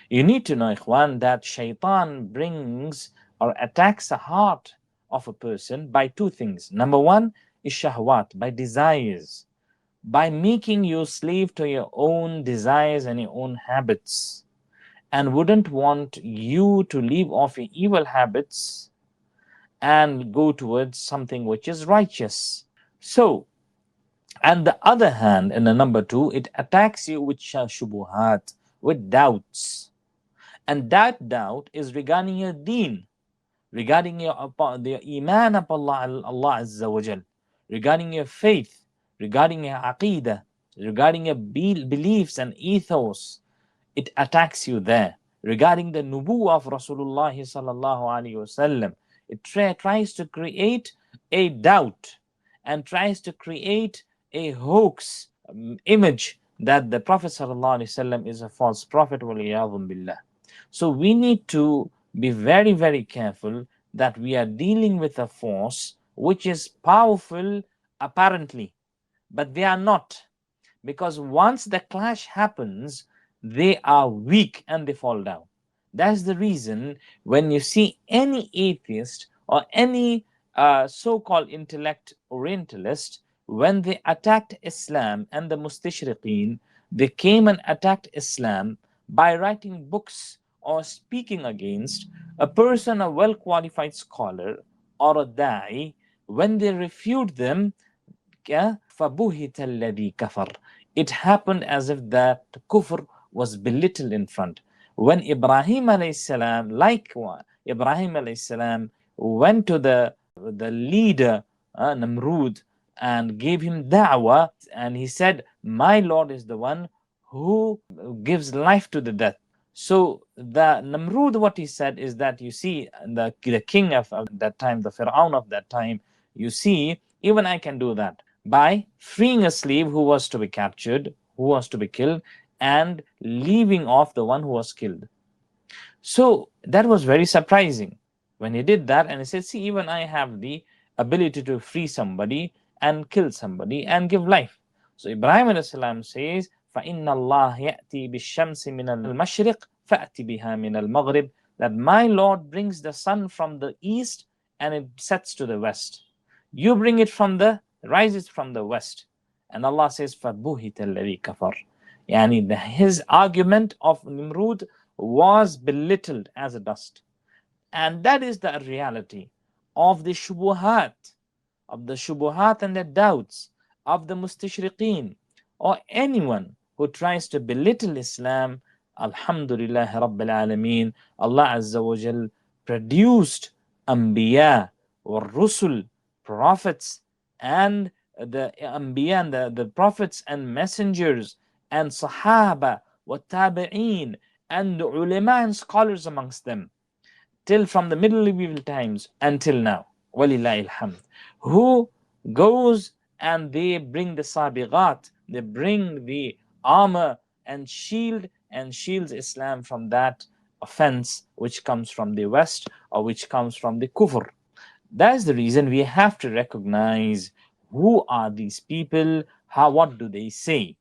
You need to know, Ikhwan, that shaitan brings or attacks the heart of a person by two things. Number one is shahwat, by desires, by making you slave to your own desires and your own habits, and wouldn't want you to leave off your evil habits and go towards something which is righteous. So, and the other hand, in the number two, it attacks you with shubuhat, with doubts. And that doubt is regarding your deen, regarding the iman of Allah Azza wa Jal, regarding your faith, regarding your aqidah, regarding your beliefs and ethos. It attacks you there. Regarding the nubuwah of Rasulullah sallallahu alaihi wasallam, it tries to create a doubt and tries to create a hoax image that the Prophet sallallahu alaihi wasallam is a false prophet. Waliyadhum billah. So we need to be very, very careful that we are dealing with a force which is powerful apparently, but they are not. Because once the clash happens, they are weak and they fall down. That's the reason when you see any atheist or any so called intellect orientalist, when they attacked Islam and the Mustashriqeen, they came and attacked Islam by writing books or speaking against a person, a well qualified scholar or a da'i. When they refute them, فَبُهِتَ الَّذِي كَفَرَ, it happened as if that kufr was belittled in front. When Ibrahim alayhi salam, like Ibrahim alayhi salam, went to the leader Namrud and gave him da'wah, and he said, my Lord is the one who gives life to the death. So the Namrud, what he said is that, you see, the king of that time, the Fir'aun of that time, you see, even I can do that by freeing a slave who was to be captured, who was to be killed, and leaving off the one who was killed. So that was very surprising when he did that, and he said, see, even I have the ability to free somebody and kill somebody and give life. So Ibrahim a.s. says, فَإِنَّ اللَّهَ يَأْتِي بِالشَّمْسِ مِنَ الْمَشْرِقِ فَأْتِ بِهَا مِنَ الْمَغْرِبِ, that my Lord brings the sun from the east and it sets to the west. You bring it from the rises from the west. And Allah says, فَبُهِتَ الَّذِي كَفَرَ. Yani his argument of Nimrud was belittled as a dust. And that is the reality of the shubuhat, and the doubts of the mustashriqeen, or anyone who tries to belittle Islam. Alhamdulillah Rabbil Alameen, Allah Azza wa Jal produced Anbiya or Rusul, prophets, and the Anbiya and the prophets and messengers, and Sahaba, wa Tabi'een, and the ulama and scholars amongst them, till from the medieval times until now, walillahi alhamd, who goes and they bring the sabighat, they bring the armor and shields Islam from that offense which comes from the west or which comes from the kufr. That's the reason we have to recognize who are these people, what do they say.